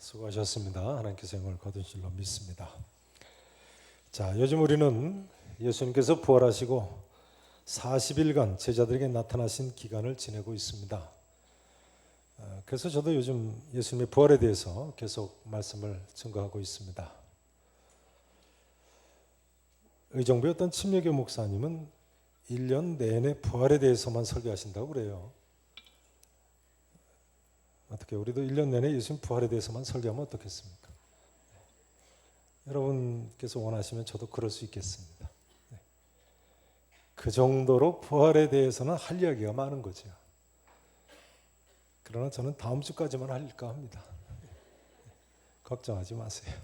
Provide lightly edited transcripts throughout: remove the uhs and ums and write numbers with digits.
수고하셨습니다. 하나님께서 영광을 거두신 줄로 믿습니다. 자, 요즘 우리는 예수님께서 부활하시고 40일간 제자들에게 나타나신 기간을 지내고 있습니다. 그래서 저도 요즘 예수님의 부활에 대해서 계속 말씀을 증거하고 있습니다. 의정부의 어떤 침례교 목사님은 1년 내내 부활에 대해서만 설교하신다고 그래요. 어떻게 우리도 1년 내내 예수님 부활에 대해서만 설교하면 어떻겠습니까? 여러분께서 원하시면 저도 그럴 수 있겠습니다. 그 정도로 부활에 대해서는 할 이야기가 많은 거죠. 그러나 저는 다음 주까지만 할까 합니다. 걱정하지 마세요.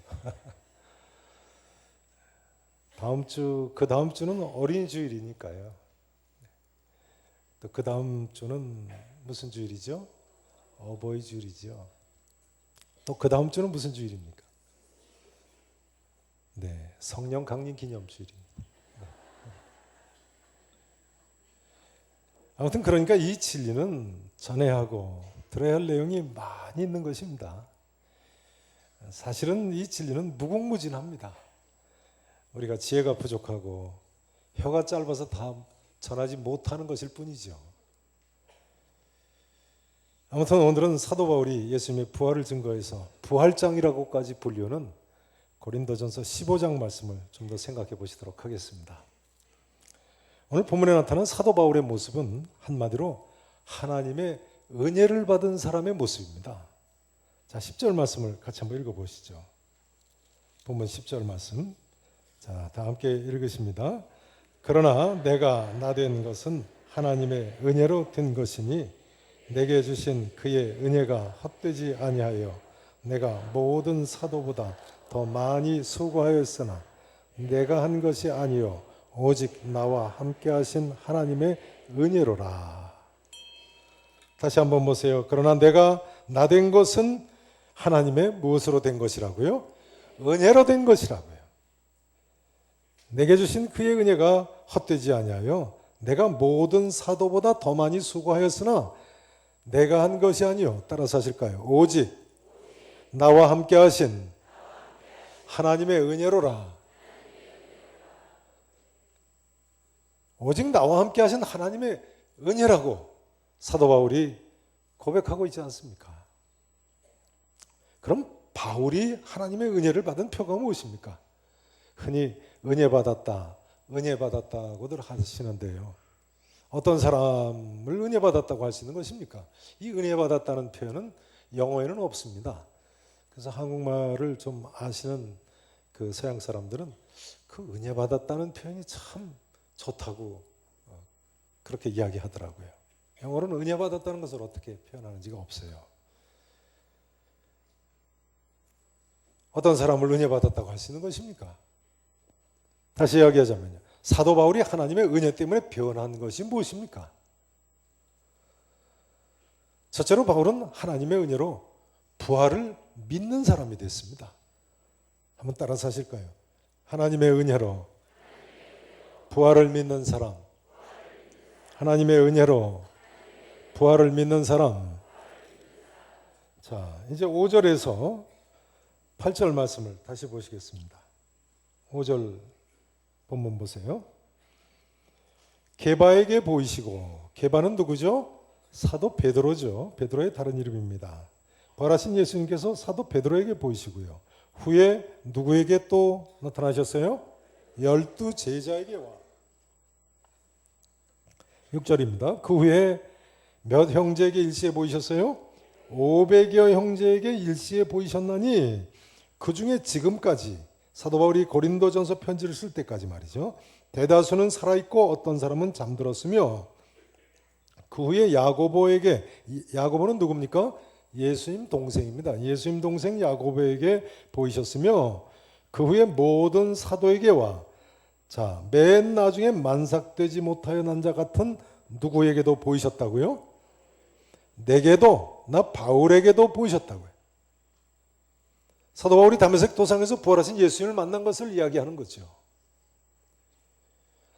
그 다음 주는 어린이 주일이니까요. 또 그 다음 주는 무슨 주일이죠? 어버이 주일이죠. 또 그 다음 주는 무슨 주일입니까? 네, 성령 강림 기념 주일입니다. 네. 아무튼 그러니까 이 진리는 전해야 하고 들어야 할 내용이 많이 있는 것입니다. 사실은 이 진리는 무궁무진합니다. 우리가 지혜가 부족하고 혀가 짧아서 다 전하지 못하는 것일 뿐이죠. 아무튼 오늘은 사도 바울이 예수님의 부활을 증거해서 부활장이라고까지 불리우는 고린도전서 15장 말씀을 좀 더 생각해 보시도록 하겠습니다. 오늘 본문에 나타난 사도 바울의 모습은 한마디로 하나님의 은혜를 받은 사람의 모습입니다. 자, 10절 말씀을 같이 한번 읽어보시죠. 본문 10절 말씀. 자, 다 함께 읽으십니다. 그러나 내가 나 된 것은 하나님의 은혜로 된 것이니 내게 주신 그의 은혜가 헛되지 아니하여 내가 모든 사도보다 더 많이 수고하였으나 내가 한 것이 아니요 오직 나와 함께 하신 하나님의 은혜로라. 다시 한번 보세요. 그러나 내가 나 된 것은 하나님의 무엇으로 된 것이라고요? 은혜로 된 것이라고요. 내게 주신 그의 은혜가 헛되지 아니하여 내가 모든 사도보다 더 많이 수고하였으나 내가 한 것이 아니요. 따라서 하실까요? 오직 나와 함께 하신 하나님의 은혜로라. 오직 나와 함께 하신 하나님의 은혜라고 사도 바울이 고백하고 있지 않습니까? 그럼 바울이 하나님의 은혜를 받은 표가 무엇입니까? 흔히 은혜 받았다고들 하시는데요. 어떤 사람을 은혜 받았다고 할 수 있는 것입니까? 이 은혜 받았다는 표현은 영어에는 없습니다. 그래서 한국말을 좀 아시는 그 서양 사람들은 그 은혜 받았다는 표현이 참 좋다고 그렇게 이야기하더라고요. 영어로는 은혜 받았다는 것을 어떻게 표현하는지가 없어요. 어떤 사람을 은혜 받았다고 할 수 있는 것입니까? 다시 이야기하자면요. 사도 바울이 하나님의 은혜 때문에 변한 것이 무엇입니까? 첫째로 바울은 하나님의 은혜로 부활을 믿는 사람이 됐습니다. 한번 따라서 하실까요? 하나님의 은혜로 부활을 믿는 사람. 하나님의 은혜로 부활을 믿는 사람. 자, 이제 5절에서 8절 말씀을 다시 보시겠습니다. 5절 본문 보세요. 게바에게 보이시고, 게바는 누구죠? 사도 베드로죠. 베드로의 다른 이름입니다. 부활하신 예수님께서 사도 베드로에게 보이시고요. 후에 누구에게 또 나타나셨어요? 12 제자에게 와. 6절입니다. 그 후에 몇 형제에게 일시에 보이셨어요? 500여 형제에게 일시에 보이셨나니 그 중에 지금까지 사도 바울이 고린도전서 편지를 쓸 때까지 말이죠. 대다수는 살아있고 어떤 사람은 잠들었으며 그 후에 야고보는 누굽니까? 예수님 동생입니다. 예수님 동생 야고보에게 보이셨으며 그 후에 모든 사도에게 와. 자, 맨 나중에 만삭되지 못하여 난 자 같은 누구에게도 보이셨다고요? 내게도, 나 바울에게도 보이셨다고요. 사도 바울이 다메섹 도상에서 부활하신 예수님을 만난 것을 이야기하는 거죠.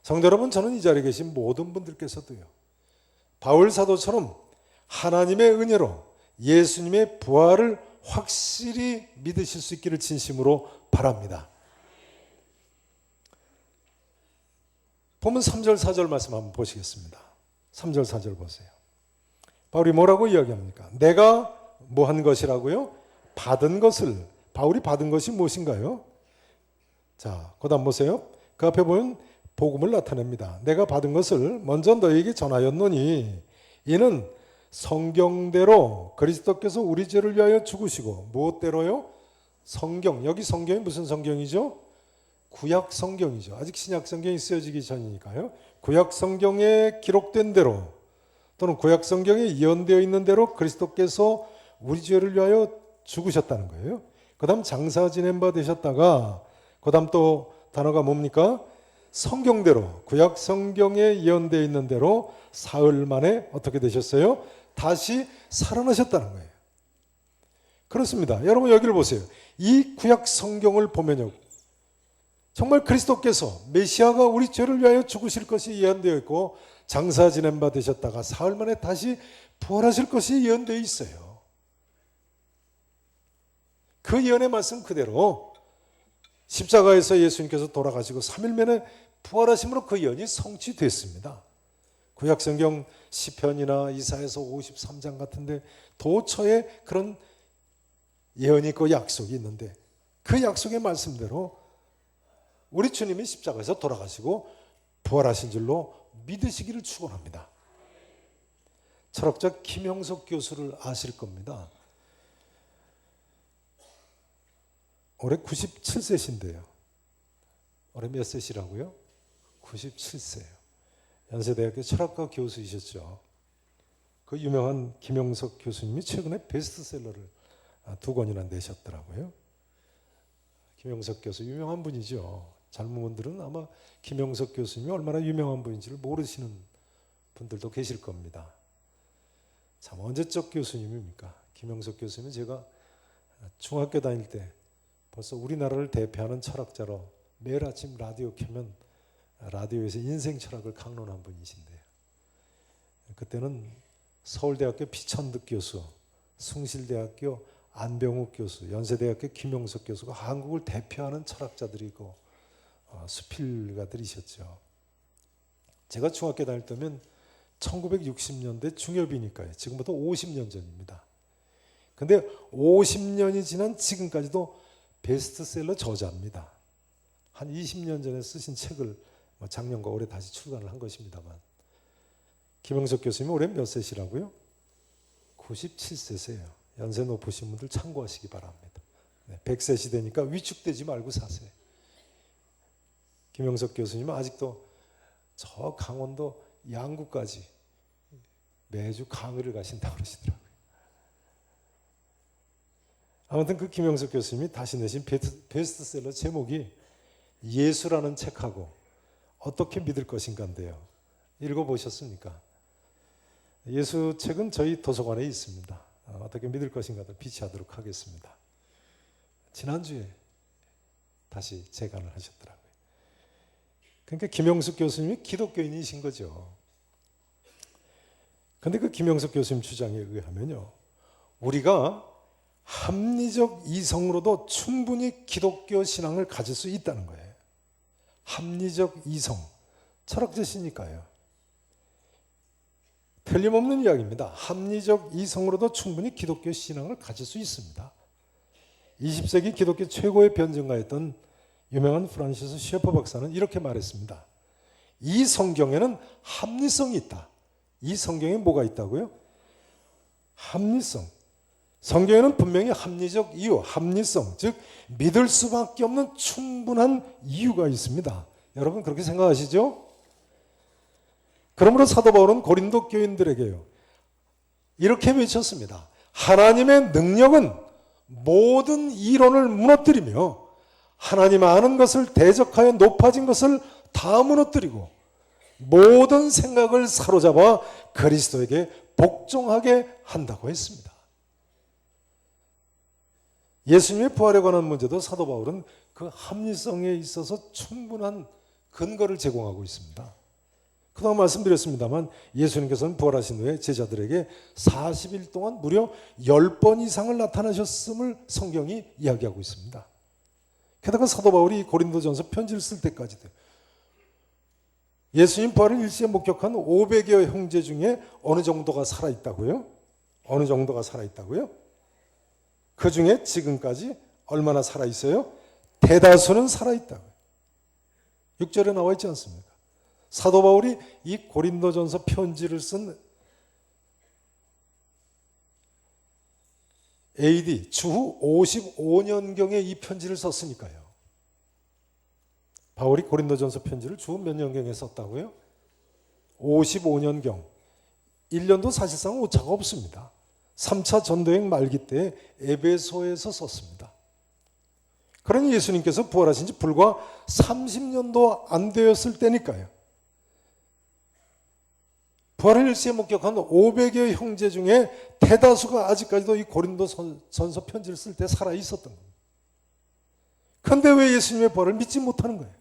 성도 여러분, 저는 이 자리에 계신 모든 분들께서도요, 바울 사도처럼 하나님의 은혜로 예수님의 부활을 확실히 믿으실 수 있기를 진심으로 바랍니다. 보면 3절 4절 말씀 한번 보시겠습니다. 3절 4절 보세요. 바울이 뭐라고 이야기합니까? 내가 뭐 한 것이라고요? 받은 것을. 바울이 받은 것이 무엇인가요? 자, 그 다음 보세요. 그 앞에 보면 복음을 나타냅니다. 내가 받은 것을 먼저 너희에게 전하였노니 이는 성경대로 그리스도께서 우리 죄를 위하여 죽으시고 무엇대로요? 성경. 여기 성경이 무슨 성경이죠? 구약 성경이죠. 아직 신약 성경이 쓰여지기 전이니까요. 구약 성경에 기록된 대로 또는 구약 성경에 예언되어 있는 대로 그리스도께서 우리 죄를 위하여 죽으셨다는 거예요. 그 다음 장사 지낸 바 되셨다가 그 다음 또 단어가 뭡니까? 성경대로 구약 성경에 예언되어 있는 대로 사흘 만에 어떻게 되셨어요? 다시 살아나셨다는 거예요. 그렇습니다. 여러분 여기를 보세요. 이 구약 성경을 보면요, 정말 그리스도께서 메시아가 우리 죄를 위하여 죽으실 것이 예언되어 있고 장사 지낸 바 되셨다가 사흘 만에 다시 부활하실 것이 예언되어 있어요. 그 예언의 말씀 그대로 십자가에서 예수님께서 돌아가시고 3일 만에 부활하심으로 그 예언이 성취됐습니다. 구약 성경 시편이나 이사야서 53장 같은데 도처에 그런 예언이 있고 약속이 있는데 그 약속의 말씀대로 우리 주님이 십자가에서 돌아가시고 부활하신 줄로 믿으시기를 축원합니다. 철학자 김영석 교수를 아실 겁니다. 올해 97세신데요. 올해 몇 세시라고요? 97세예요. 연세대학교 철학과 교수이셨죠. 그 유명한 김영석 교수님이 최근에 베스트셀러를 2권이나 내셨더라고요. 김영석 교수 유명한 분이죠. 젊은 분들은 아마 김영석 교수님이 얼마나 유명한 분인지를 모르시는 분들도 계실 겁니다. 참 언제적 교수님입니까? 김영석 교수님은 제가 중학교 다닐 때 벌써 우리나라를 대표하는 철학자로 매일 아침 라디오 켜면 라디오에서 인생 철학을 강론한 분이신데요. 그때는 서울대학교 피천득 교수, 숭실대학교 안병욱 교수, 연세대학교 김용석 교수가 한국을 대표하는 철학자들이고 수필가들이셨죠. 제가 중학교 다닐 때면 1960년대 중엽이니까요. 지금부터 50년 전입니다. 근데 50년이 지난 지금까지도 베스트셀러 저자입니다. 한 20년 전에 쓰신 책을 작년과 올해 다시 출간을 한 것입니다만 김영석 교수님은 올해 몇 세시라고요? 97세세요. 연세 높으신 분들 참고하시기 바랍니다. 100세시 되니까 위축되지 말고 사세요. 김영석 교수님은 아직도 저 강원도 양구까지 매주 강의를 가신다고 그러시더라고요. 아무튼 그 김영석 교수님이 다시 내신 베스트셀러 제목이 예수라는 책하고 어떻게 믿을 것인가인데요. 읽어보셨습니까? 예수 책은 저희 도서관에 있습니다. 어떻게 믿을 것인가를 비치하도록 하겠습니다. 지난주에 다시 재간을 하셨더라고요. 그러니까 김영숙 교수님이 기독교인이신 거죠. 그런데 그 김영숙 교수님 주장에 의하면요, 우리가 합리적 이성으로도 충분히 기독교 신앙을 가질 수 있다는 거예요. 합리적 이성, 철학자시니까요. 틀림없는 이야기입니다. 합리적 이성으로도 충분히 기독교 신앙을 가질 수 있습니다. 20세기 기독교 최고의 변증가였던 유명한 프란시스 셰퍼 박사는 이렇게 말했습니다. 이 성경에는 합리성이 있다. 이 성경에 뭐가 있다고요? 합리성. 성경에는 분명히 합리적 이유, 합리성, 즉 믿을 수밖에 없는 충분한 이유가 있습니다. 여러분 그렇게 생각하시죠? 그러므로 사도 바울은 고린도 교인들에게요, 이렇게 외쳤습니다. 하나님의 능력은 모든 이론을 무너뜨리며 하나님 아는 것을 대적하여 높아진 것을 다 무너뜨리고 모든 생각을 사로잡아 그리스도에게 복종하게 한다고 했습니다. 예수님의 부활에 관한 문제도 사도 바울은 그 합리성에 있어서 충분한 근거를 제공하고 있습니다. 그동안 말씀드렸습니다만 예수님께서는 부활하신 후에 제자들에게 40일 동안 무려 10번 이상을 나타나셨음을 성경이 이야기하고 있습니다. 게다가 사도 바울이 고린도전서 편지를 쓸 때까지도 예수님 부활을 일시에 목격한 500여 형제 중에 어느 정도가 살아있다고요? 어느 정도가 살아있다고요? 그 중에 지금까지 얼마나 살아있어요? 대다수는 살아있다고요. 6절에 나와 있지 않습니까? 사도 바울이 이 고린도전서 편지를 쓴 AD 주후 55년경에 이 편지를 썼으니까요. 바울이 고린도전서 편지를 주후 몇 년경에 썼다고요? 55년경. 1년도 사실상 오차가 없습니다. 3차 전도여행 말기 때 에베소에서 썼습니다. 그러니 예수님께서 부활하신 지 불과 30년도 안 되었을 때니까요. 부활을 일시에 목격한 500여 형제 중에 대다수가 아직까지도 이 고린도전서 편지를 쓸 때 살아 있었던 겁니다. 그런데 왜 예수님의 부활을 믿지 못하는 거예요?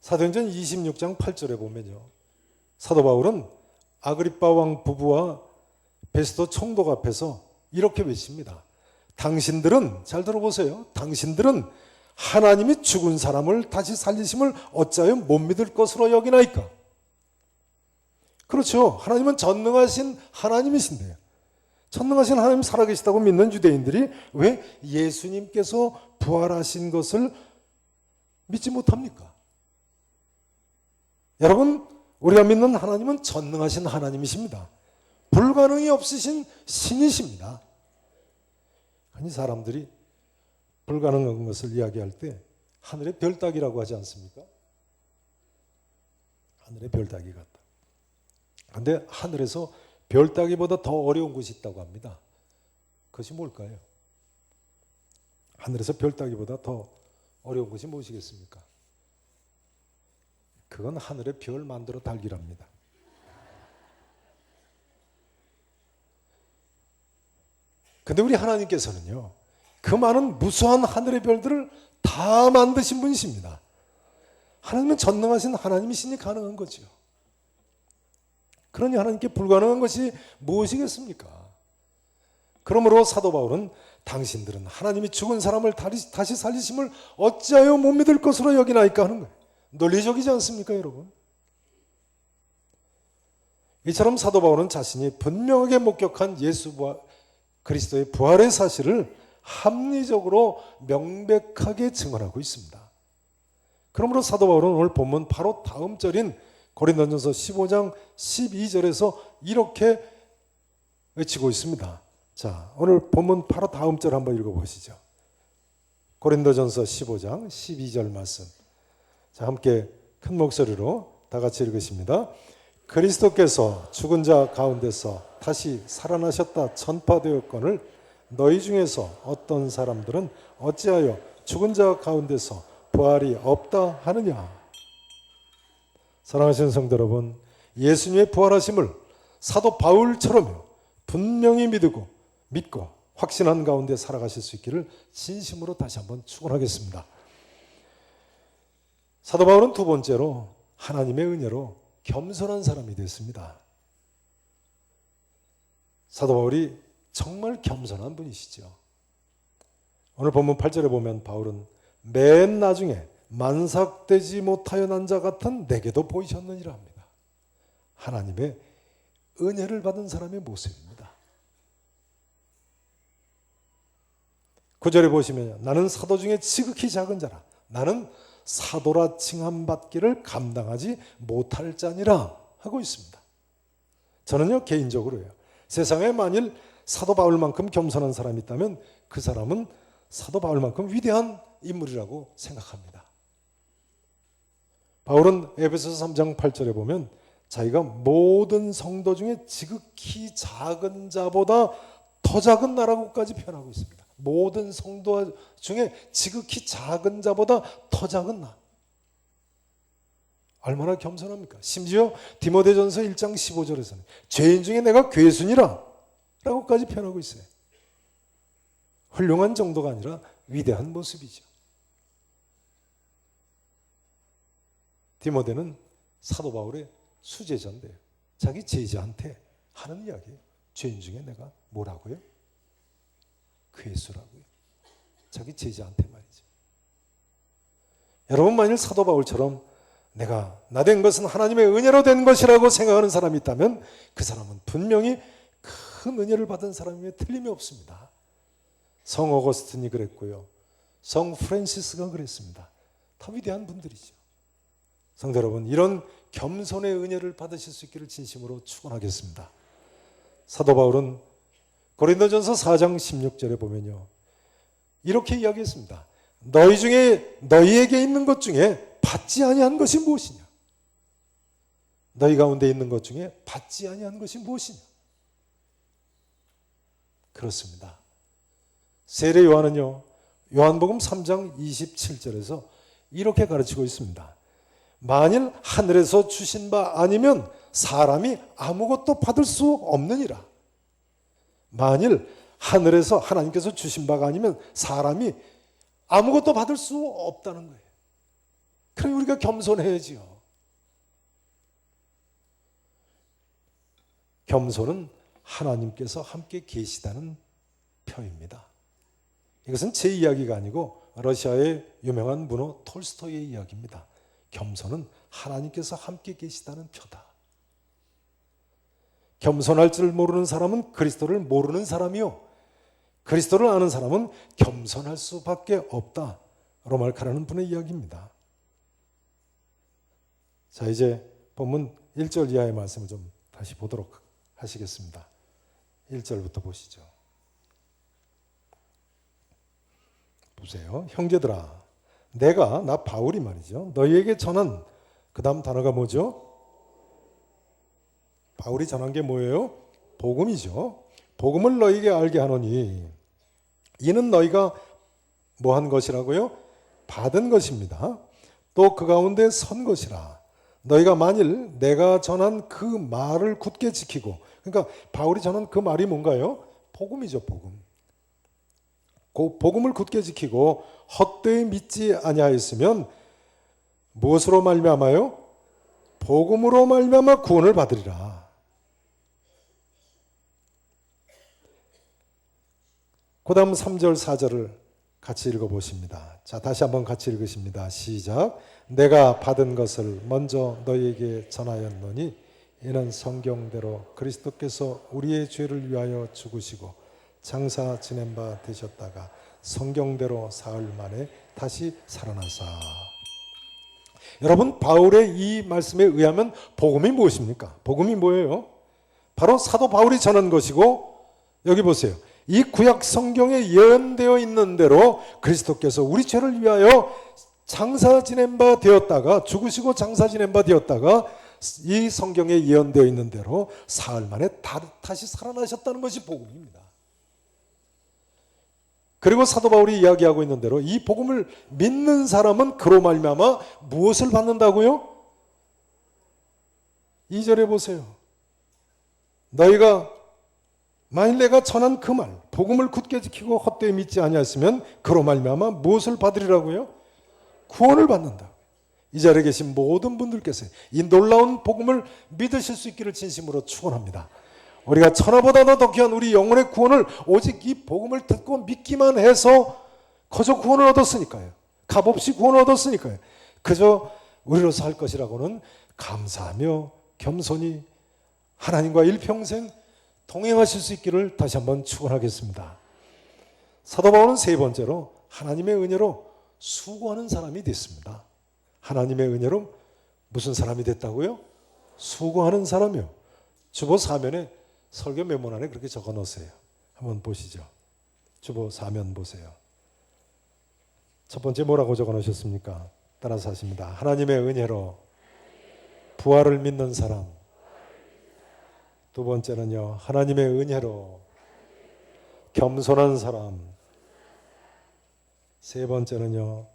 사도행전 26장 8절에 보면요. 사도 바울은 아그리빠 왕 부부와 베스도 총독 앞에서 이렇게 외칩니다. 당신들은, 잘 들어보세요. 당신들은 하나님이 죽은 사람을 다시 살리심을 어찌하여 못 믿을 것으로 여기나이까? 그렇죠. 하나님은 전능하신 하나님이신데요. 전능하신 하나님 살아계시다고 믿는 유대인들이 왜 예수님께서 부활하신 것을 믿지 못합니까? 여러분, 우리가 믿는 하나님은 전능하신 하나님이십니다. 불가능이 없으신 신이십니다. 아니, 사람들이 불가능한 것을 이야기할 때 하늘의 별 따기라고 하지 않습니까? 하늘의 별 따기 같다. 그런데 하늘에서 별 따기보다 더 어려운 것이 있다고 합니다. 그것이 뭘까요? 하늘에서 별 따기보다 더 어려운 것이 무엇이겠습니까? 그건 하늘에 별 만들어 달기랍니다. 근데 우리 하나님께서는요, 그 많은 무수한 하늘의 별들을 다 만드신 분이십니다. 하나님은 전능하신 하나님이시니 가능한 거죠. 그러니 하나님께 불가능한 것이 무엇이겠습니까? 그러므로 사도 바울은 당신들은 하나님이 죽은 사람을 다시 살리심을 어찌하여 못 믿을 것으로 여기나이까 하는 거예요. 논리적이지 않습니까, 여러분? 이처럼 사도 바울은 자신이 분명하게 목격한 예수 그리스도의 부활의 사실을 합리적으로 명백하게 증언하고 있습니다. 그러므로 사도 바울은 오늘 본문 바로 다음 절인 고린도전서 15장 12절에서 이렇게 외치고 있습니다. 자, 오늘 본문 바로 다음 절 한번 읽어보시죠. 고린도전서 15장 12절 말씀. 자, 함께 큰 목소리로 다 같이 읽으십니다. 그리스도께서 죽은 자 가운데서 다시 살아나셨다 전파되었거늘 너희 중에서 어떤 사람들은 어찌하여 죽은 자 가운데서 부활이 없다 하느냐. 사랑하시는 성도 여러분, 예수님의 부활하심을 사도 바울처럼 분명히 믿고 확신한 가운데 살아가실 수 있기를 진심으로 다시 한번 축원하겠습니다. 사도 바울은 두 번째로 하나님의 은혜로 겸손한 사람이 됐습니다. 사도 바울이 정말 겸손한 분이시죠. 오늘 본문 8절에 보면 바울은 맨 나중에 만삭되지 못하여 난 자 같은 내게도 보이셨느니라 합니다. 하나님의 은혜를 받은 사람의 모습입니다. 9절에 보시면 나는 사도 중에 지극히 작은 자라. 나는 사도라 칭함받기를 감당하지 못할 자니라 하고 있습니다. 저는요, 개인적으로요, 세상에 만일 사도 바울만큼 겸손한 사람이 있다면 그 사람은 사도 바울만큼 위대한 인물이라고 생각합니다. 바울은 에베소서 3장 8절에 보면 자기가 모든 성도 중에 지극히 작은 자보다 더 작은 나라고까지 표현하고 있습니다. 모든 성도 중에 지극히 작은 자보다 더 작은 나. 얼마나 겸손합니까? 심지어 디모데전서 1장 15절에서는 죄인 중에 내가 괴순이라 라고까지 표현하고 있어요. 훌륭한 정도가 아니라 위대한 모습이죠. 디모데는 사도 바울의 수제자인데요. 자기 제자한테 하는 이야기예요. 죄인 중에 내가 뭐라고요? 괴수라고요. 자기 제자한테 말이죠. 여러분, 만일 사도 바울처럼 내가 나 된 것은 하나님의 은혜로 된 것이라고 생각하는 사람이 있다면 그 사람은 분명히 큰 은혜를 받은 사람임에 틀림이 없습니다. 성 어거스틴이 그랬고요. 성 프란시스가 그랬습니다. 다 위대한 분들이죠. 성도 여러분, 이런 겸손의 은혜를 받으실 수 있기를 진심으로 축원하겠습니다. 사도 바울은 고린도전서 4장 16절에 보면요, 이렇게 이야기했습니다. 너희 중에 너희에게 있는 것 중에 받지 아니한 것이 무엇이냐? 너희 가운데 있는 것 중에 받지 아니한 것이 무엇이냐? 그렇습니다. 세례 요한은요, 요한복음 3장 27절에서 이렇게 가르치고 있습니다. 만일 하늘에서 주신 바 아니면 사람이 아무것도 받을 수 없느니라. 만일 하늘에서 하나님께서 주신 바가 아니면 사람이 아무것도 받을 수 없다는 거예요. 그럼 우리가 겸손해야지요. 겸손은 하나님께서 함께 계시다는 표입니다. 이것은 제 이야기가 아니고 러시아의 유명한 문호 톨스토이의 이야기입니다. 겸손은 하나님께서 함께 계시다는 표다. 겸손할 줄 모르는 사람은 그리스도를 모르는 사람이요, 그리스도를 아는 사람은 겸손할 수밖에 없다. 로말카라는 분의 이야기입니다. 자, 이제 본문 1절 이하의 말씀을 좀 다시 보도록 하시겠습니다. 1절부터 보시죠. 보세요. 형제들아, 내가 나 바울이 말이죠, 너희에게 전한, 그 다음 단어가 뭐죠? 바울이 전한 게 뭐예요? 복음이죠. 복음을 너희에게 알게 하노니 이는 너희가 뭐 한 것이라고요? 받은 것입니다. 또 그 가운데 선 것이라. 너희가 만일 내가 전한 그 말을 굳게 지키고, 그러니까 바울이 전한 그 말이 뭔가요? 복음이죠, 복음. 그 복음을 굳게 지키고 헛되이 믿지 아니하였으면 무엇으로 말미암아요? 복음으로 말미암아 구원을 받으리라. 그 다음 3절 4절을 같이 읽어보십니다. 자, 다시 한번 같이 읽으십니다. 시작. 내가 받은 것을 먼저 너희에게 전하였노니 이는 성경대로 그리스도께서 우리의 죄를 위하여 죽으시고 장사 지낸 바 되셨다가 성경대로 사흘 만에 다시 살아나사. 여러분, 바울의 이 말씀에 의하면 복음이 무엇입니까? 복음이 뭐예요? 바로 사도 바울이 전한 것이고, 여기 보세요. 이 구약 성경에 예언되어 있는 대로 그리스도께서 우리 죄를 위하여 장사 지낸 바 되었다가, 죽으시고 장사 지낸 바 되었다가 이 성경에 예언되어 있는 대로 사흘 만에 다시 살아나셨다는 것이 복음입니다. 그리고 사도 바울이 이야기하고 있는 대로 이 복음을 믿는 사람은 그로 말미암아 무엇을 받는다고요? 2절에 보세요. 너희가 만일 내가 전한 그 말, 복음을 굳게 지키고 헛되이 믿지 아니하였으면 그로 말미암아 무엇을 받으리라고요? 구원을 받는다. 이 자리에 계신 모든 분들께서 이 놀라운 복음을 믿으실 수 있기를 진심으로 축원합니다. 우리가 천하보다도 더 귀한 우리 영혼의 구원을 오직 이 복음을 듣고 믿기만 해서 그저 구원을 얻었으니까요. 값없이 구원을 얻었으니까요. 그저 우리로서 할 것이라고는 감사하며 겸손히 하나님과 일평생 동행하실 수 있기를 다시 한번 축원하겠습니다. 사도 바울은 세 번째로 하나님의 은혜로 수고하는 사람이 됐습니다. 하나님의 은혜로 무슨 사람이 됐다고요? 수고하는 사람이요. 주보 사면에 설교 메모 안에 그렇게 적어 놓으세요. 한번 보시죠. 주보 사면 보세요. 첫 번째 뭐라고 적어 놓으셨습니까? 따라서 하십니다. 하나님의 은혜로 부활을 믿는 사람. 두 번째는요, 하나님의 은혜로 겸손한 사람. 세 번째는요,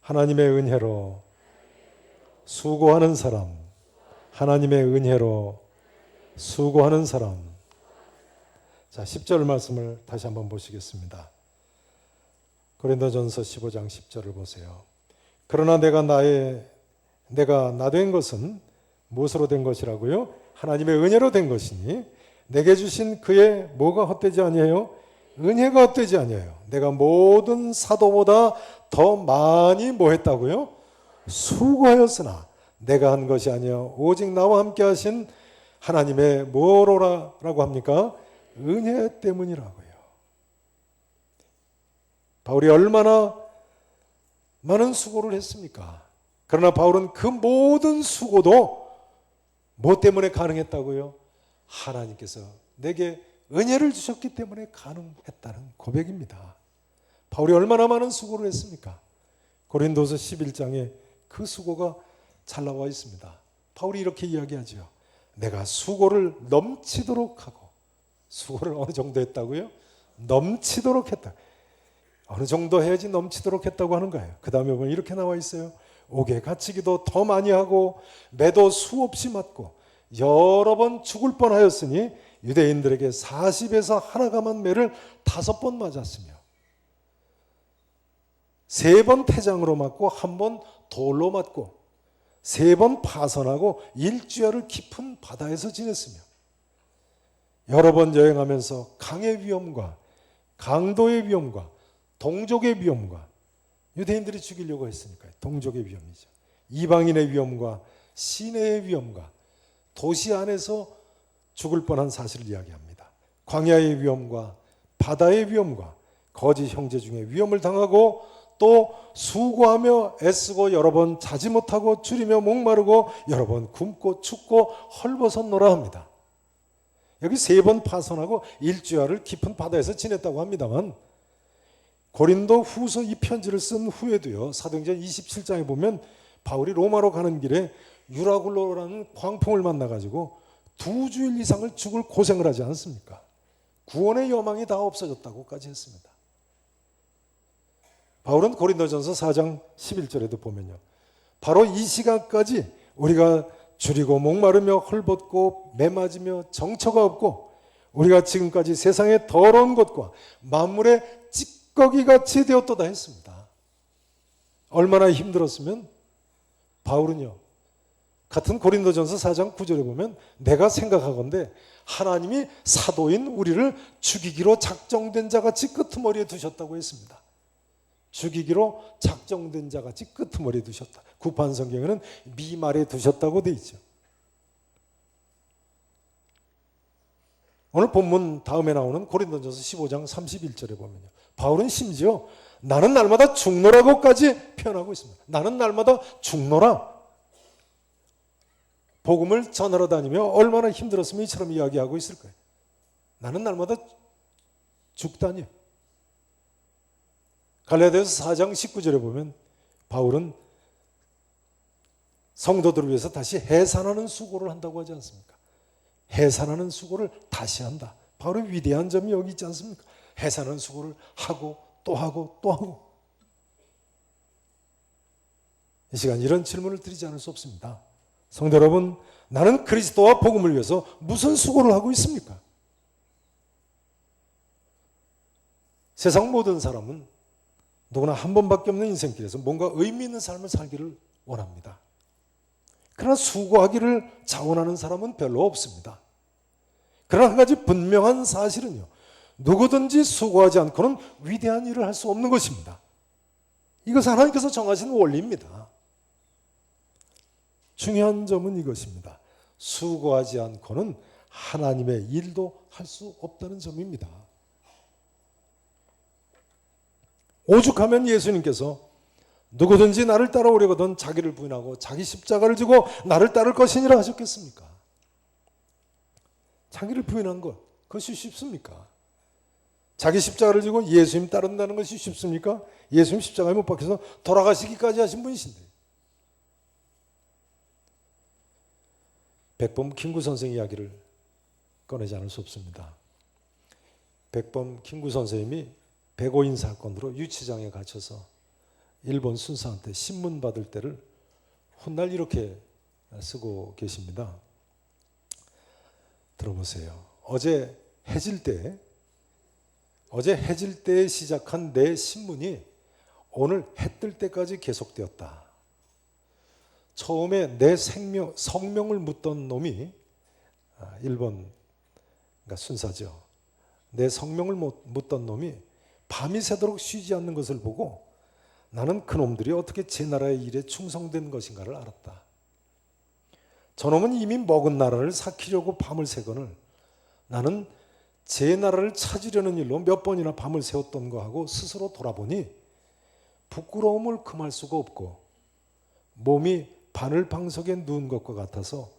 하나님의 은혜로 수고하는 사람. 하나님의 은혜로 수고하는 사람. 자, 10절 말씀을 다시 한번 보시겠습니다. 고린도전서 15장 10절을 보세요. 그러나 내가 내가 나 된 것은 무엇으로 된 것이라고요? 하나님의 은혜로 된 것이니 내게 주신 그의 뭐가 헛되지 아니에요? 은혜가 헛되지 아니에요. 내가 모든 사도보다 더 많이 뭐 했다고요? 수고하였으나 내가 한 것이 아니요 오직 나와 함께 하신 하나님의 뭐로라고 합니까? 은혜 때문이라고요. 바울이 얼마나 많은 수고를 했습니까? 그러나 바울은 그 모든 수고도 뭐 때문에 가능했다고요? 하나님께서 내게 은혜를 주셨기 때문에 가능했다는 고백입니다. 바울이 얼마나 많은 수고를 했습니까? 고린도서 11장에 그 수고가 잘 나와 있습니다. 바울이 이렇게 이야기하죠. 내가 수고를 넘치도록 하고, 수고를 어느 정도 했다고요? 넘치도록 했다. 어느 정도 해야지 넘치도록 했다고 하는 거예요. 그 다음에 보면 이렇게 나와 있어요. 옥에 갇히기도 더 많이 하고 매도 수없이 맞고 여러 번 죽을 뻔하였으니 유대인들에게 40에서 하나 감한 매를 5번 맞았으며 3번 태장으로 맞고 1번 돌로 맞고 3번 파선하고 일주일을 깊은 바다에서 지냈으며 여러 번 여행하면서 강의 위험과 강도의 위험과 동족의 위험과 유대인들이 죽이려고 했으니까요. 동족의 위험이죠. 이방인의 위험과 시내의 위험과 도시 안에서 죽을 뻔한 사실을 이야기합니다. 광야의 위험과 바다의 위험과 거짓 형제 중에 위험을 당하고 또 수고하며 애쓰고 여러 번 자지 못하고 줄이며 목마르고 여러 번 굶고 춥고 헐벗었노라 합니다. 여기 3번 파선하고 일주일을 깊은 바다에서 지냈다고 합니다만 고린도 후서 이 편지를 쓴 후에도요. 사도행전 27장에 보면 바울이 로마로 가는 길에 유라굴로라는 광풍을 만나가지고 2주일 이상을 죽을 고생을 하지 않습니까? 구원의 여망이 다 없어졌다고까지 했습니다. 바울은 고린도전서 4장 11절에도 보면요. 바로 이 시간까지 우리가 줄이고 목마르며 헐벗고 매맞으며 정처가 없고 우리가 지금까지 세상의 더러운 것과 만물의 찌꺼기같이 되었도다 했습니다. 얼마나 힘들었으면 바울은요. 같은 고린도전서 4장 9절에 보면 내가 생각하건대 하나님이 사도인 우리를 죽이기로 작정된 자같이 끄트머리에 두셨다고 했습니다. 죽이기로 작정된 자같이 끄트머리에 두셨다. 구판 성경에는 미말에 두셨다고 되어 있죠. 오늘 본문 다음에 나오는 고린도전서 15장 31절에 보면요. 바울은 심지어 나는 날마다 죽노라고까지 표현하고 있습니다. 나는 날마다 죽노라. 복음을 전하러 다니며 얼마나 힘들었으면 이처럼 이야기하고 있을 거예요. 나는 날마다 죽다니요. 갈라디아서 4장 19절에 보면 바울은 성도들을 위해서 다시 해산하는 수고를 한다고 하지 않습니까? 해산하는 수고를 다시 한다. 바울의 위대한 점이 여기 있지 않습니까? 해산하는 수고를 하고 또 하고 또 하고. 이 시간 이런 질문을 드리지 않을 수 없습니다. 성도 여러분, 나는 그리스도와 복음을 위해서 무슨 수고를 하고 있습니까? 세상 모든 사람은 누구나 한 번밖에 없는 인생길에서 뭔가 의미 있는 삶을 살기를 원합니다. 그러나 수고하기를 자원하는 사람은 별로 없습니다. 그러나 한 가지 분명한 사실은요. 누구든지 수고하지 않고는 위대한 일을 할 수 없는 것입니다. 이것은 하나님께서 정하신 원리입니다. 중요한 점은 이것입니다. 수고하지 않고는 하나님의 일도 할 수 없다는 점입니다. 오죽하면 예수님께서 누구든지 나를 따라오려거든 자기를 부인하고 자기 십자가를 지고 나를 따를 것이니라 하셨겠습니까? 자기를 부인한 것, 그것이 쉽습니까? 자기 십자가를 지고 예수님 따른다는 것이 쉽습니까? 예수님 십자가에 못 박혀서 돌아가시기까지 하신 분이신데. 백범 김구 선생 이야기를 꺼내지 않을 수 없습니다. 백범 김구 선생님이 백오인 사건으로 유치장에 갇혀서 일본 순사한테 신문 받을 때를 훗날 이렇게 쓰고 계십니다. 들어보세요. 어제 해질 때에 시작한 내 신문이 오늘 해 뜰 때까지 계속되었다. 처음에 내 성명을 묻던 놈이 1번, 그러니까 순사죠. 내 성명을 묻던 놈이 밤이 새도록 쉬지 않는 것을 보고 나는 그놈들이 어떻게 제 나라의 일에 충성된 것인가를 알았다. 저놈은 이미 먹은 나라를 삭히려고 밤을 새거늘 나는 제 나라를 찾으려는 일로 몇 번이나 밤을 새웠던 거하고 스스로 돌아보니 부끄러움을 금할 수가 없고 몸이 바늘방석에 누운 것과 같아서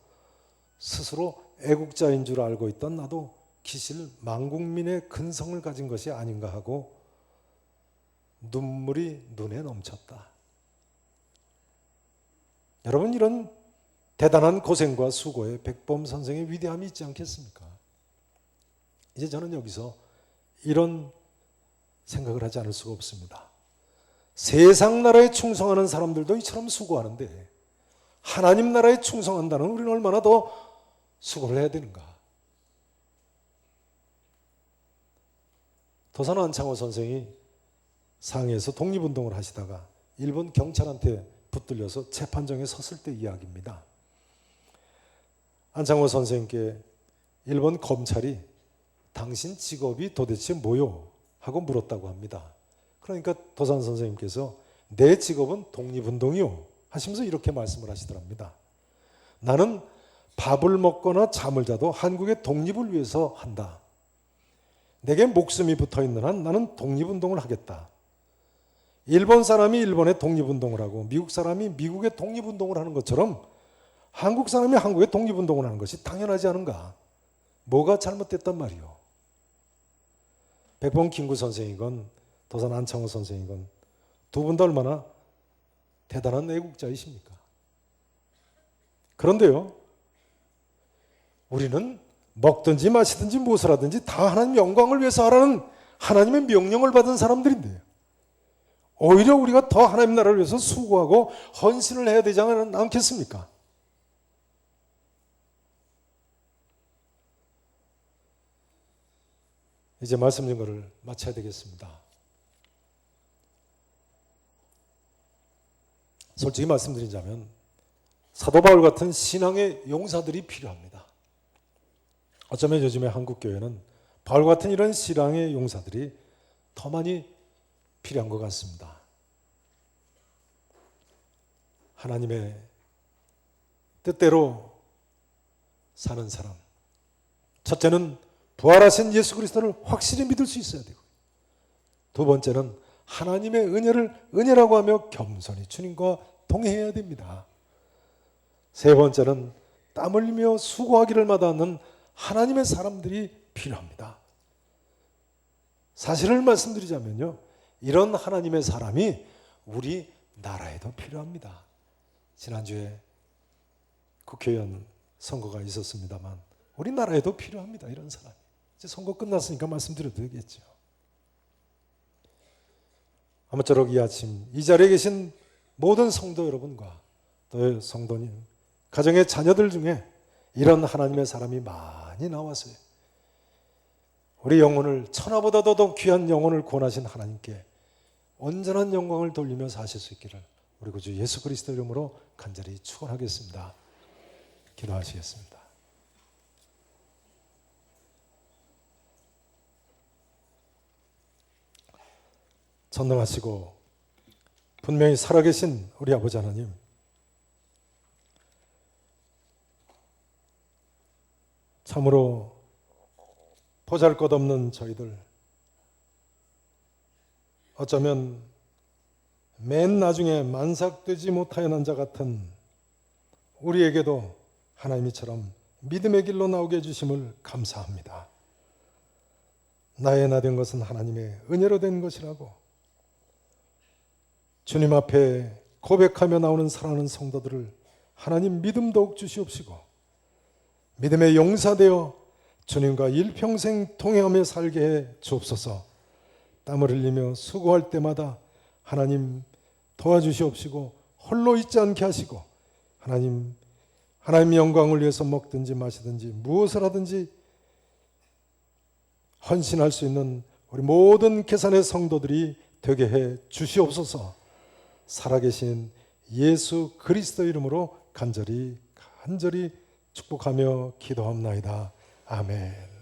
스스로 애국자인 줄 알고 있던 나도 기실 만국민의 근성을 가진 것이 아닌가 하고 눈물이 눈에 넘쳤다. 여러분, 이런 대단한 고생과 수고에 백범 선생의 위대함이 있지 않겠습니까? 이제 저는 여기서 이런 생각을 하지 않을 수가 없습니다. 세상 나라에 충성하는 사람들도 이처럼 수고하는데 하나님 나라에 충성한다는 우리는 얼마나 더 수고를 해야 되는가. 도산 안창호 선생이 상해에서 독립운동을 하시다가 일본 경찰한테 붙들려서 재판정에 섰을 때 이야기입니다. 안창호 선생께 일본 검찰이 당신 직업이 도대체 뭐요? 하고 물었다고 합니다. 그러니까 도산 선생님께서 내 직업은 독립운동이요 하시면서 이렇게 말씀을 하시더랍니다. 나는 밥을 먹거나 잠을 자도 한국의 독립을 위해서 한다. 내게 목숨이 붙어있는 한 나는 독립운동을 하겠다. 일본 사람이 일본의 독립운동을 하고 미국 사람이 미국의 독립운동을 하는 것처럼 한국 사람이 한국의 독립운동을 하는 것이 당연하지 않은가? 뭐가 잘못됐단 말이요? 백범 김구 선생이건 도산 안창호 선생이건 두 분 다 얼마나 대단한 애국자이십니까? 그런데요, 우리는 먹든지 마시든지 무엇을 하든지 다 하나님 영광을 위해서 하라는 하나님의 명령을 받은 사람들인데요. 오히려 우리가 더 하나님 나라를 위해서 수고하고 헌신을 해야 되지 않겠습니까? 이제 말씀 증거를 마쳐야 되겠습니다. 솔직히 말씀드리자면 사도 바울 같은 신앙의 용사들이 필요합니다. 어쩌면 요즘에 한국교회는 바울 같은 이런 신앙의 용사들이 더 많이 필요한 것 같습니다. 하나님의 뜻대로 사는 사람. 첫째는 부활하신 예수 그리스도를 확실히 믿을 수 있어야 되고, 두 번째는 하나님의 은혜를 은혜라고 하며 겸손히 주님과 동행해야 됩니다. 세 번째는 땀 흘리며 수고하기를 마다하는 하나님의 사람들이 필요합니다. 사실을 말씀드리자면요, 이런 하나님의 사람이 우리 나라에도 필요합니다. 지난주에 국회의원 선거가 있었습니다만 우리나라에도 필요합니다. 이런 사람이. 이제 선거 끝났으니까 말씀드려도 되겠죠. 아무쪼록 이 아침 이 자리에 계신 모든 성도 여러분과 또 성도님, 가정의 자녀들 중에 이런 하나님의 사람이 많이 나와서요, 우리 영혼을, 천하보다도 더 귀한 영혼을 구원하신 하나님께 온전한 영광을 돌리며 사실 수 있기를 우리 구주 예수 그리스도 이름으로 간절히 축원하겠습니다. 기도하시겠습니다. 전능하시고 분명히 살아계신 우리 아버지 하나님, 참으로 보잘것없는 저희들, 어쩌면 맨 나중에 만삭되지 못하여 난 자 같은 우리에게도 하나님이처럼 믿음의 길로 나오게 해주심을 감사합니다. 나의 나 된 것은 하나님의 은혜로 된 것이라고 주님 앞에 고백하며 나오는 사랑하는 성도들을 하나님 믿음 더욱 주시옵시고, 믿음의 용사되어 주님과 일평생 동행하며 살게 해 주옵소서. 땀을 흘리며 수고할 때마다 하나님 도와주시옵시고 홀로 있지 않게 하시고, 하나님 영광을 위해서 먹든지 마시든지 무엇을 하든지 헌신할 수 있는 우리 모든 계산의 성도들이 되게 해 주시옵소서. 살아계신 예수 그리스도 이름으로 간절히 축복하며 기도합나이다. 아멘.